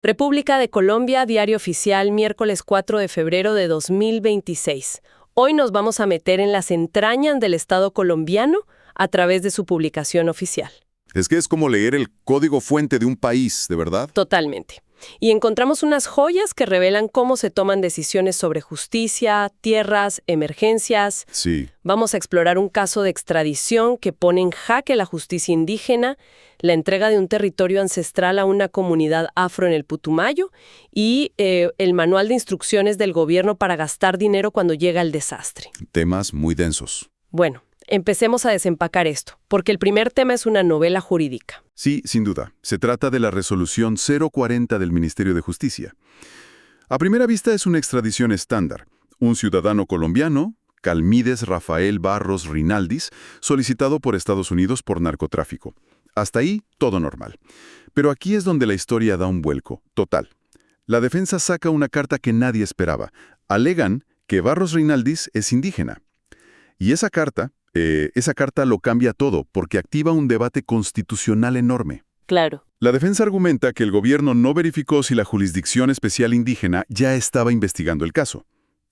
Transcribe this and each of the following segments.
República de Colombia, Diario Oficial, miércoles 4 de febrero de 2026. Hoy nos vamos a meter en las entrañas del Estado colombiano a través de su publicación oficial. Es que es como leer el código fuente de un país, ¿de verdad? Totalmente. Y encontramos unas joyas que revelan cómo se toman decisiones sobre justicia, tierras, emergencias. Sí. Vamos a explorar un caso de extradición que pone en jaque la justicia indígena, la entrega de un territorio ancestral a una comunidad afro en el Putumayo y el manual de instrucciones del gobierno para gastar dinero cuando llega el desastre. Temas muy densos. Bueno, empecemos a desempacar esto, porque el primer tema es una novela jurídica. Sí, sin duda. Se trata de la resolución 040 del Ministerio de Justicia. A primera vista es una extradición estándar. Un ciudadano colombiano, Calmides Rafael Barros Rinaldis, solicitado por Estados Unidos por narcotráfico. Hasta ahí, todo normal. Pero aquí es donde la historia da un vuelco, total. La defensa saca una carta que nadie esperaba. Alegan que Barros Rinaldis es indígena. Y esa carta lo cambia todo porque activa un debate constitucional enorme. Claro. La defensa argumenta que el gobierno no verificó si la Jurisdicción Especial Indígena ya estaba investigando el caso.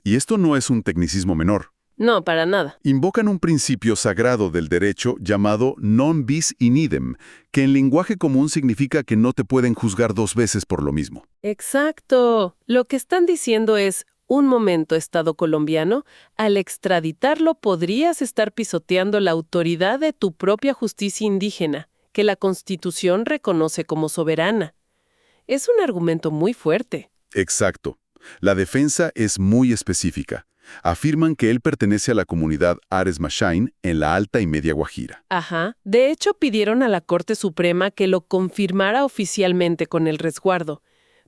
Y esto no es un tecnicismo menor. No, para nada. Invocan un principio sagrado del derecho llamado non bis in idem, que en lenguaje común significa que no te pueden juzgar dos veces por lo mismo. Exacto. Lo que están diciendo es, un momento, Estado colombiano, al extraditarlo podrías estar pisoteando la autoridad de tu propia justicia indígena, que la Constitución reconoce como soberana. Es un argumento muy fuerte. Exacto. La defensa es muy específica. Afirman que él pertenece a la comunidad Ares Mashain en la Alta y Media Guajira. Ajá. De hecho, pidieron a la Corte Suprema que lo confirmara oficialmente con el resguardo.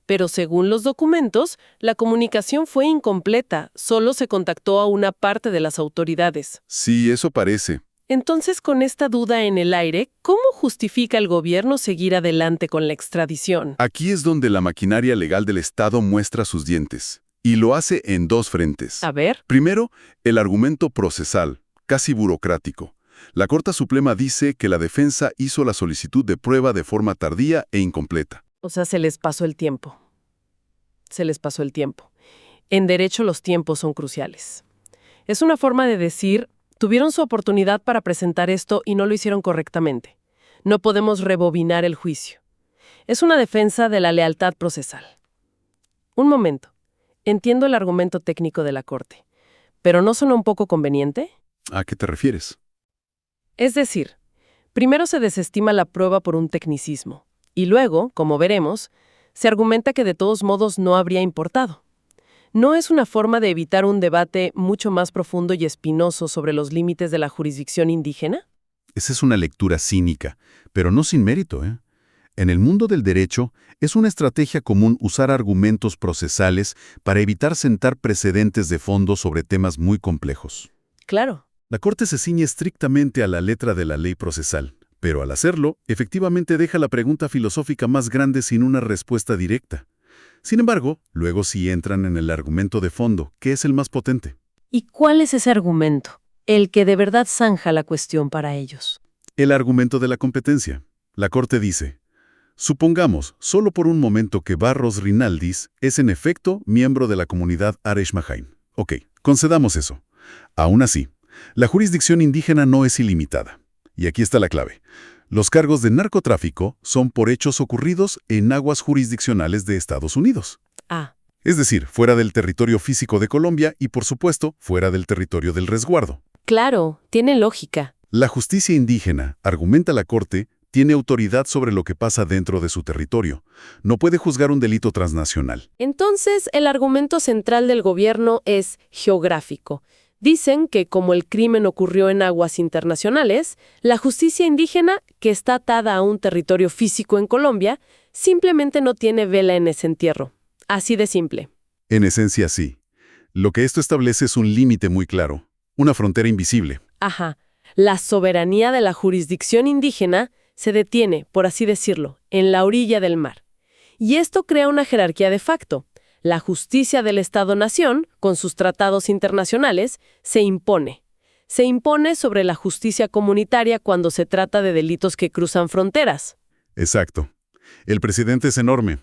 Pero según los documentos, la comunicación fue incompleta, solo se contactó a una parte de las autoridades. Sí, eso parece. Entonces, con esta duda en el aire, ¿cómo justifica el gobierno seguir adelante con la extradición? Aquí es donde la maquinaria legal del Estado muestra sus dientes. Y lo hace en dos frentes. A ver. Primero, el argumento procesal, casi burocrático. La Corte Suprema dice que la defensa hizo la solicitud de prueba de forma tardía e incompleta. O sea, se les pasó el tiempo. Se les pasó el tiempo. En derecho los tiempos son cruciales. Es una forma de decir, tuvieron su oportunidad para presentar esto y no lo hicieron correctamente. No podemos rebobinar el juicio. Es una defensa de la lealtad procesal. Un momento. Entiendo el argumento técnico de la Corte, pero ¿no suena un poco conveniente? ¿A qué te refieres? Es decir, primero se desestima la prueba por un tecnicismo, y luego, como veremos, se argumenta que de todos modos no habría importado. ¿No es una forma de evitar un debate mucho más profundo y espinoso sobre los límites de la jurisdicción indígena? Esa es una lectura cínica, pero no sin mérito, ¿eh? En el mundo del derecho, es una estrategia común usar argumentos procesales para evitar sentar precedentes de fondo sobre temas muy complejos. Claro. La Corte se ciñe estrictamente a la letra de la ley procesal, pero al hacerlo, efectivamente deja la pregunta filosófica más grande sin una respuesta directa. Sin embargo, luego sí entran en el argumento de fondo, que es el más potente. ¿Y cuál es ese argumento? El que de verdad zanja la cuestión para ellos. El argumento de la competencia. La Corte dice: supongamos, solo por un momento, que Barros Rinaldis es en efecto miembro de la comunidad Ares Mashain. Ok, concedamos eso. Aún así, la jurisdicción indígena no es ilimitada. Y aquí está la clave. Los cargos de narcotráfico son por hechos ocurridos en aguas jurisdiccionales de Estados Unidos. Ah. Es decir, fuera del territorio físico de Colombia y, por supuesto, fuera del territorio del resguardo. Claro, tiene lógica. La justicia indígena, argumenta la Corte, tiene autoridad sobre lo que pasa dentro de su territorio. No puede juzgar un delito transnacional. Entonces, el argumento central del gobierno es geográfico. Dicen que como el crimen ocurrió en aguas internacionales, la justicia indígena, que está atada a un territorio físico en Colombia, simplemente no tiene vela en ese entierro. Así de simple. En esencia, sí. Lo que esto establece es un límite muy claro, una frontera invisible. Ajá. La soberanía de la jurisdicción indígena se detiene, por así decirlo, en la orilla del mar. Y esto crea una jerarquía de facto. La justicia del Estado-nación, con sus tratados internacionales, se impone. Se impone sobre la justicia comunitaria cuando se trata de delitos que cruzan fronteras. Exacto. El precedente es enorme.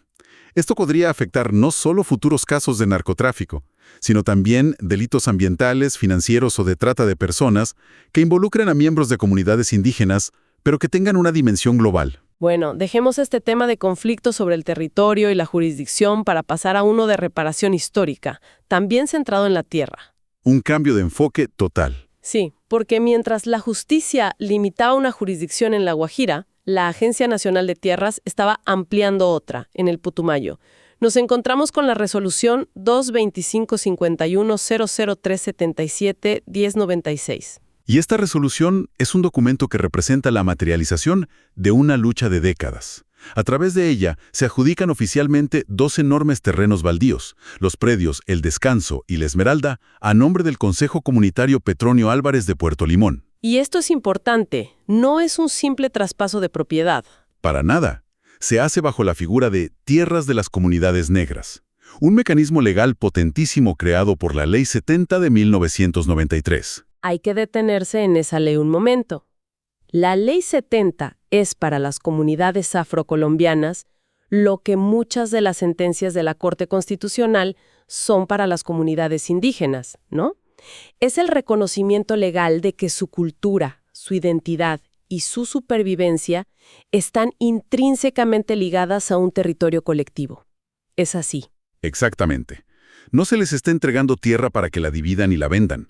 Esto podría afectar no solo futuros casos de narcotráfico, sino también delitos ambientales, financieros o de trata de personas que involucren a miembros de comunidades indígenas, pero que tengan una dimensión global. Bueno, dejemos este tema de conflicto sobre el territorio y la jurisdicción para pasar a uno de reparación histórica, también centrado en la tierra. Un cambio de enfoque total. Sí, porque mientras la justicia limitaba una jurisdicción en La Guajira, la Agencia Nacional de Tierras estaba ampliando otra, en el Putumayo. Nos encontramos con la resolución 22551-00377-1096. Y esta resolución es un documento que representa la materialización de una lucha de décadas. A través de ella se adjudican oficialmente 2 enormes terrenos baldíos, los predios El Descanso y La Esmeralda, a nombre del Consejo Comunitario Petronio Álvarez de Puerto Limón. Y esto es importante, no es un simple traspaso de propiedad. Para nada. Se hace bajo la figura de Tierras de las Comunidades Negras, un mecanismo legal potentísimo creado por la Ley 70 de 1993. Hay que detenerse en esa ley un momento. La Ley 70 es para las comunidades afrocolombianas lo que muchas de las sentencias de la Corte Constitucional son para las comunidades indígenas, ¿no? Es el reconocimiento legal de que su cultura, su identidad y su supervivencia están intrínsecamente ligadas a un territorio colectivo. Es así. Exactamente. No se les está entregando tierra para que la dividan y la vendan.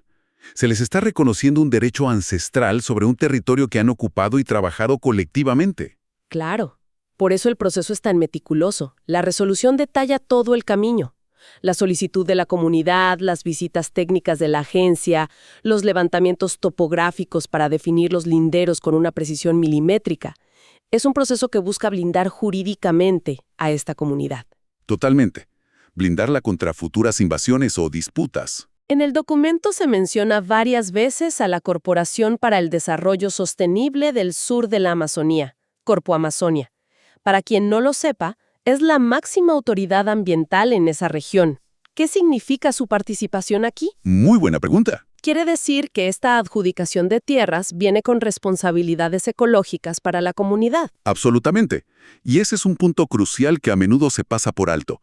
Se les está reconociendo un derecho ancestral sobre un territorio que han ocupado y trabajado colectivamente. Claro. Por eso el proceso es tan meticuloso. La resolución detalla todo el camino. La solicitud de la comunidad, las visitas técnicas de la agencia, los levantamientos topográficos para definir los linderos con una precisión milimétrica. Es un proceso que busca blindar jurídicamente a esta comunidad. Totalmente. Blindarla contra futuras invasiones o disputas. En el documento se menciona varias veces a la Corporación para el Desarrollo Sostenible del Sur de la Amazonía, Corpo Amazonia. Para quien no lo sepa, es la máxima autoridad ambiental en esa región. ¿Qué significa su participación aquí? Muy buena pregunta. Quiere decir que esta adjudicación de tierras viene con responsabilidades ecológicas para la comunidad. Absolutamente. Y ese es un punto crucial que a menudo se pasa por alto.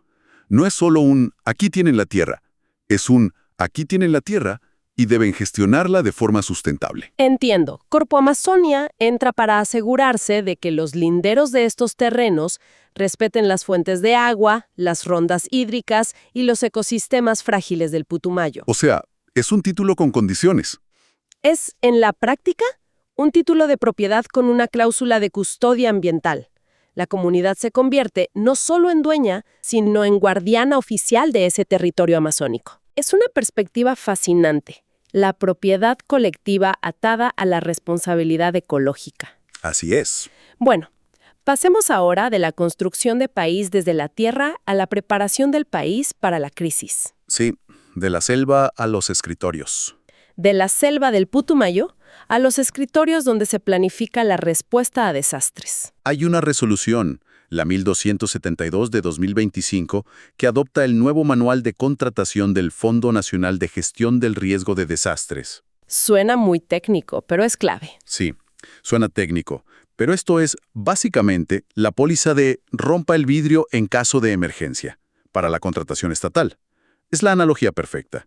No es solo un «aquí tienen la tierra», es un «aquí tienen la tierra» y deben gestionarla de forma sustentable. Entiendo. Corpo Amazonia entra para asegurarse de que los linderos de estos terrenos respeten las fuentes de agua, las rondas hídricas y los ecosistemas frágiles del Putumayo. O sea, es un título con condiciones. Es, en la práctica, un título de propiedad con una cláusula de custodia ambiental. La comunidad se convierte no solo en dueña, sino en guardiana oficial de ese territorio amazónico. Es una perspectiva fascinante, la propiedad colectiva atada a la responsabilidad ecológica. Así es. Bueno, pasemos ahora de la construcción de país desde la tierra a la preparación del país para la crisis. Sí, de la selva a los escritorios. De la selva del Putumayo a los escritorios donde se planifica la respuesta a desastres. Hay una resolución, la 1272 de 2025, que adopta el nuevo manual de contratación del Fondo Nacional de Gestión del Riesgo de Desastres. Suena muy técnico, pero es clave. Sí, suena técnico, pero esto es básicamente la póliza de rompa el vidrio en caso de emergencia, para la contratación estatal. Es la analogía perfecta.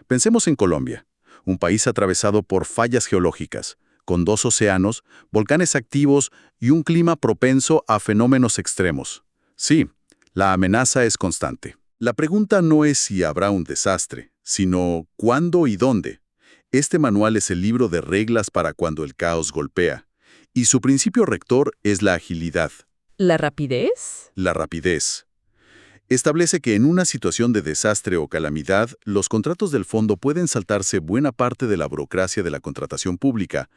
Pensemos en Colombia, un país atravesado por fallas geológicas, con 2 océanos, volcanes activos y un clima propenso a fenómenos extremos. Sí, la amenaza es constante. La pregunta no es si habrá un desastre, sino cuándo y dónde. Este manual es el libro de reglas para cuando el caos golpea, y su principio rector es la agilidad. ¿La rapidez? La rapidez. Establece que en una situación de desastre o calamidad, los contratos del fondo pueden saltarse buena parte de la burocracia de la contratación pública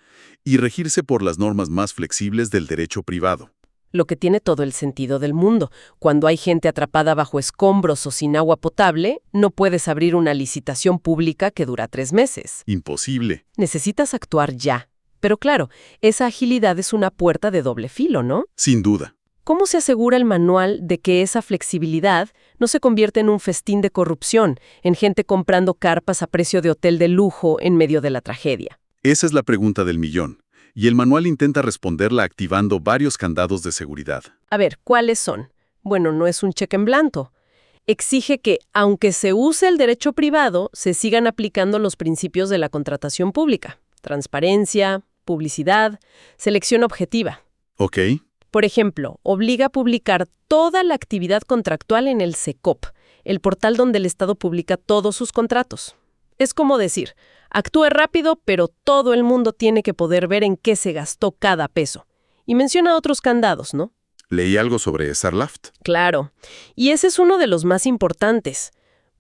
y regirse por las normas más flexibles del derecho privado. Lo que tiene todo el sentido del mundo. Cuando hay gente atrapada bajo escombros o sin agua potable, no puedes abrir una licitación pública que dura 3 meses. Imposible. Necesitas actuar ya. Pero claro, esa agilidad es una puerta de doble filo, ¿no? Sin duda. ¿Cómo se asegura el manual de que esa flexibilidad no se convierte en un festín de corrupción, en gente comprando carpas a precio de hotel de lujo en medio de la tragedia? Esa es la pregunta del millón, y el manual intenta responderla activando varios candados de seguridad. A ver, ¿cuáles son? Bueno, no es un cheque en blanco. Exige que, aunque se use el derecho privado, se sigan aplicando los principios de la contratación pública. Transparencia, publicidad, selección objetiva. Ok. Por ejemplo, obliga a publicar toda la actividad contractual en el SECOP, el portal donde el Estado publica todos sus contratos. Es como decir, actúe rápido, pero todo el mundo tiene que poder ver en qué se gastó cada peso. Y menciona otros candados, ¿no? Leí algo sobre Sarlaft. Claro. Y ese es uno de los más importantes.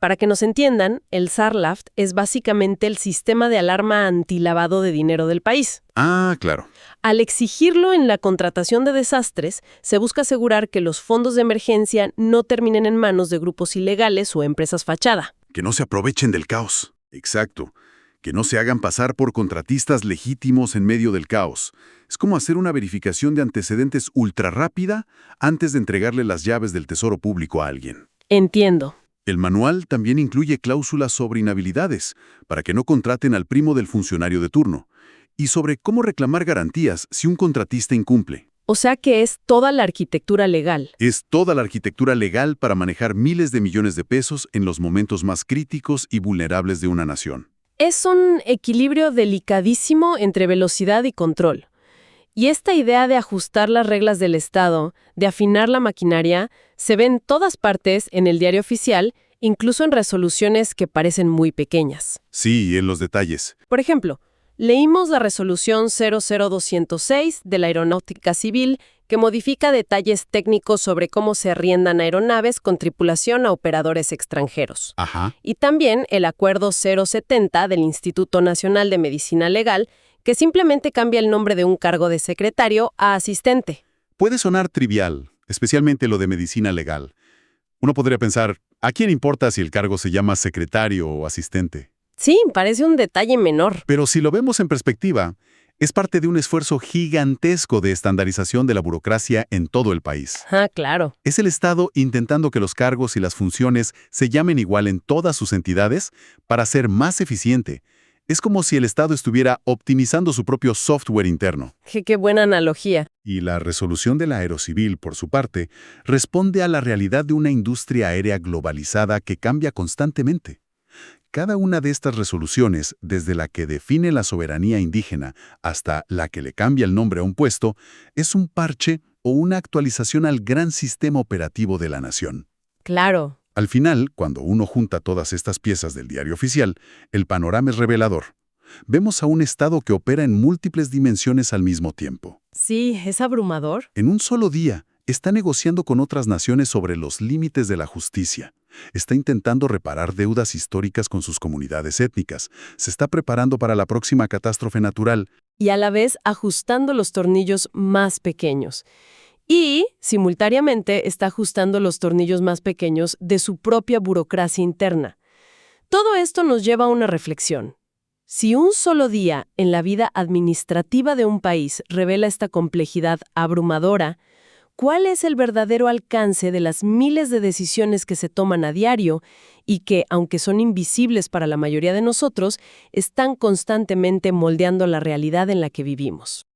Para que nos entiendan, el Sarlaft es básicamente el sistema de alarma antilavado de dinero del país. Ah, claro. Al exigirlo en la contratación de desastres, se busca asegurar que los fondos de emergencia no terminen en manos de grupos ilegales o empresas fachada. Que no se aprovechen del caos. Exacto. Que no se hagan pasar por contratistas legítimos en medio del caos. Es como hacer una verificación de antecedentes ultra rápida antes de entregarle las llaves del tesoro público a alguien. Entiendo. El manual también incluye cláusulas sobre inhabilidades, para que no contraten al primo del funcionario de turno, y sobre cómo reclamar garantías si un contratista incumple. O sea que es toda la arquitectura legal. Es toda la arquitectura legal para manejar miles de millones de pesos en los momentos más críticos y vulnerables de una nación. Es un equilibrio delicadísimo entre velocidad y control. Y esta idea de ajustar las reglas del Estado, de afinar la maquinaria, se ve en todas partes en el diario oficial, incluso en resoluciones que parecen muy pequeñas. Sí, en los detalles. Por ejemplo, leímos la resolución 00206 de la Aeronáutica Civil que modifica detalles técnicos sobre cómo se arriendan aeronaves con tripulación a operadores extranjeros. Ajá. Y también el Acuerdo 070 del Instituto Nacional de Medicina Legal, que simplemente cambia el nombre de un cargo de secretario a asistente. Puede sonar trivial, especialmente lo de medicina legal. Uno podría pensar, ¿a quién importa si el cargo se llama secretario o asistente? Sí, parece un detalle menor. Pero si lo vemos en perspectiva, es parte de un esfuerzo gigantesco de estandarización de la burocracia en todo el país. Ah, claro. Es el Estado intentando que los cargos y las funciones se llamen igual en todas sus entidades para ser más eficiente. Es como si el Estado estuviera optimizando su propio software interno. Qué buena analogía. Y la resolución de la Aerocivil, por su parte, responde a la realidad de una industria aérea globalizada que cambia constantemente. Cada una de estas resoluciones, desde la que define la soberanía indígena hasta la que le cambia el nombre a un puesto, es un parche o una actualización al gran sistema operativo de la nación. Claro. Al final, cuando uno junta todas estas piezas del diario oficial, el panorama es revelador. Vemos a un Estado que opera en múltiples dimensiones al mismo tiempo. Sí, es abrumador. En un solo día, está negociando con otras naciones sobre los límites de la justicia. Está intentando reparar deudas históricas con sus comunidades étnicas. Se está preparando para la próxima catástrofe natural. Y a la vez ajustando los tornillos más pequeños. Y, simultáneamente, está ajustando los tornillos más pequeños de su propia burocracia interna. Todo esto nos lleva a una reflexión. Si un solo día en la vida administrativa de un país revela esta complejidad abrumadora, ¿cuál es el verdadero alcance de las miles de decisiones que se toman a diario y que, aunque son invisibles para la mayoría de nosotros, están constantemente moldeando la realidad en la que vivimos?